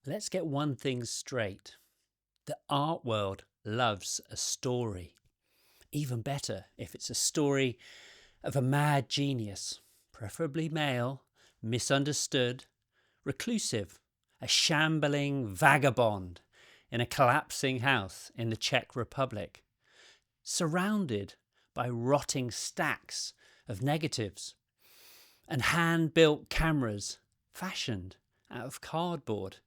Let's get one thing straight. The art world loves a story. Even better if it's a story of a mad genius, preferably male, misunderstood, reclusive, a shambling vagabond in a collapsing house in the Czech Republic, surrounded by rotting stacks of negatives and hand-built cameras fashioned out of cardboard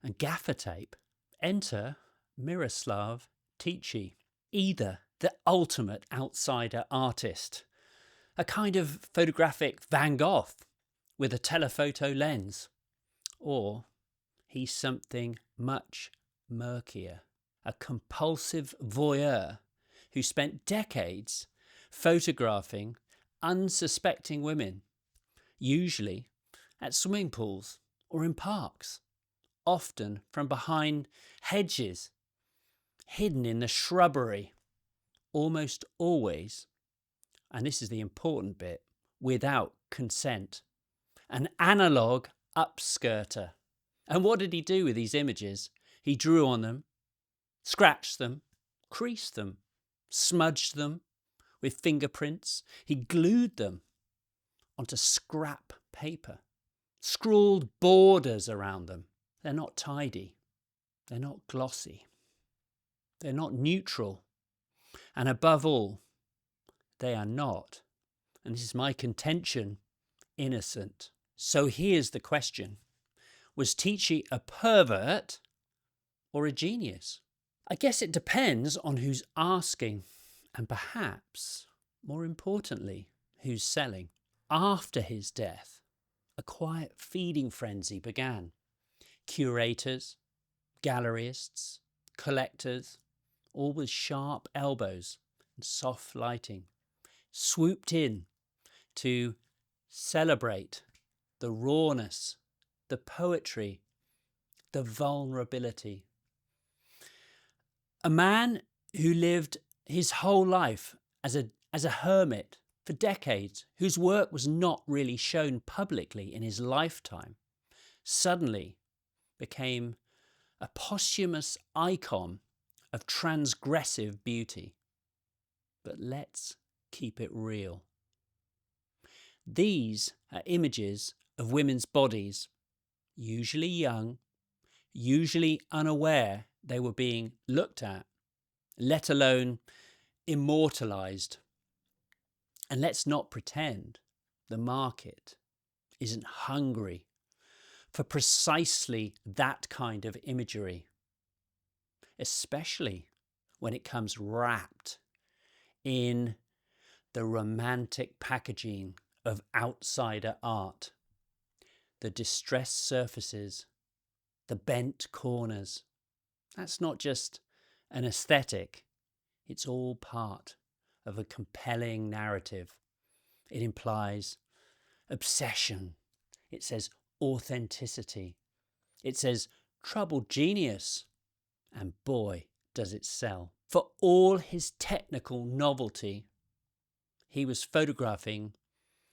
and gaffer tape. Enter Miroslav Tichý, either the ultimate outsider artist, a kind of photographic Van Gogh with a telephoto lens, or he's something much murkier, a compulsive voyeur who spent decades photographing unsuspecting women, usually at swimming pools or in parks, often from behind hedges, hidden in the shrubbery, almost always, and this is the important bit, without consent. An analogue upskirter. And what did he do with these images? He drew on them, scratched them, creased them, smudged them with fingerprints. He glued them onto scrap paper, scrawled borders around them. They're not tidy. They're not glossy. They're not neutral. And above all, they are not, and this is my contention, innocent. So here's the question. Was Tichý a pervert or a genius? I guess it depends on who's asking, and perhaps, more importantly, who's selling. After his death, a quiet feeding frenzy began. Curators, gallerists, collectors, all with sharp elbows and soft lighting, swooped in to celebrate the rawness, the poetry, the vulnerability. A man who lived his whole life as a hermit for decades, whose work was not really shown publicly in his lifetime, suddenly became a posthumous icon of transgressive beauty. But let's keep it real. These are images of women's bodies, usually young, usually unaware they were being looked at, let alone immortalized. And let's not pretend the market isn't hungry for precisely that kind of imagery, especially when it comes wrapped in the romantic packaging of outsider art, the distressed surfaces, the bent corners. That's not just an aesthetic, it's all part of a compelling narrative. It implies obsession, it says authenticity, it says troubled genius, and boy, does it sell. For all his technical novelty, he was photographing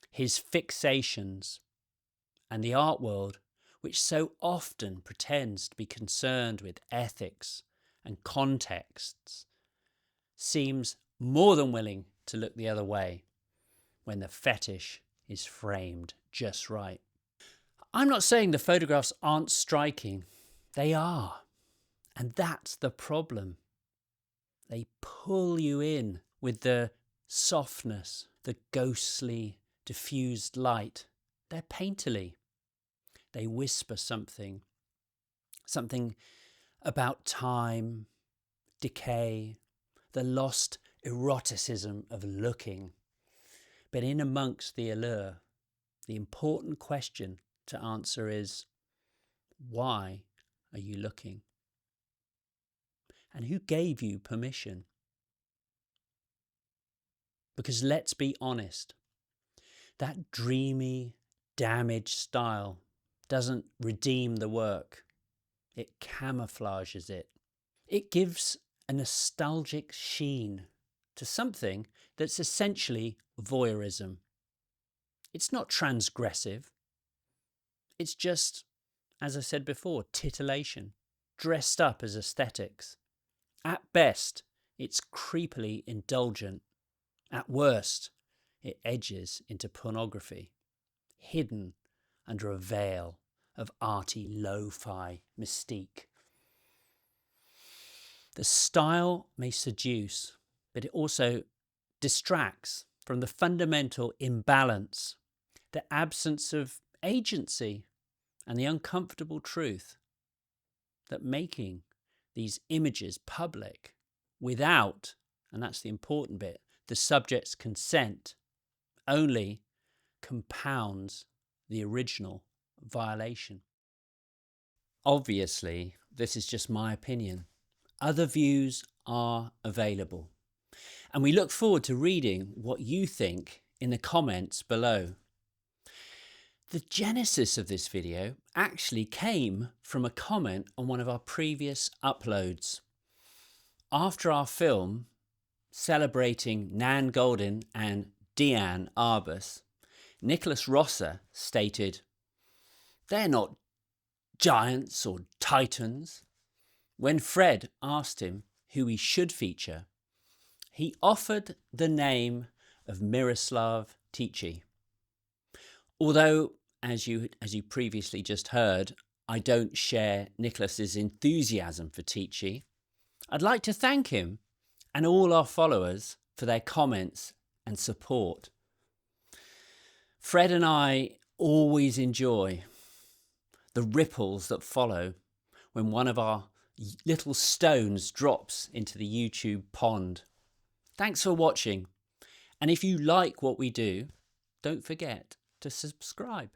his fixations, and the art world, which so often pretends to be concerned with ethics and contexts, seems more than willing to look the other way when the fetish is framed just right. I'm not saying the photographs aren't striking. They are. And that's the problem. They pull you in with the softness, the ghostly, diffused light. They're painterly. They whisper something about time, decay, the lost eroticism of looking. But in amongst the allure, the important question to answer is, why are you looking? And who gave you permission? Because let's be honest, that dreamy, damaged style doesn't redeem the work. It camouflages it. It gives a nostalgic sheen to something that's essentially voyeurism. It's not transgressive. It's just as I said before, titillation, dressed up as aesthetics. At best, it's creepily indulgent. At worst, it edges into pornography, hidden under a veil of arty lo-fi mystique. The style may seduce, but it also distracts from the fundamental imbalance, the absence of agency, and the uncomfortable truth that making these images public without, and that's the important bit, the subject's consent only compounds the original violation. Obviously, this is just my opinion. Other views are available, and we look forward to reading what you think in the comments below. The genesis of this video actually came from a comment on one of our previous uploads. After our film celebrating Nan Goldin and Diane Arbus, Nicholas Rosser stated, "They're not giants or titans." When Fred asked him who he should feature, he offered the name of Miroslav Tichý. Although, as you previously just heard, I don't share Nicholas's enthusiasm for Tichý, I'd like to thank him and all our followers for their comments and support. Fred and I always enjoy the ripples that follow when one of our little stones drops into the YouTube pond. Thanks for watching, and if you like what we do, don't forget to subscribe.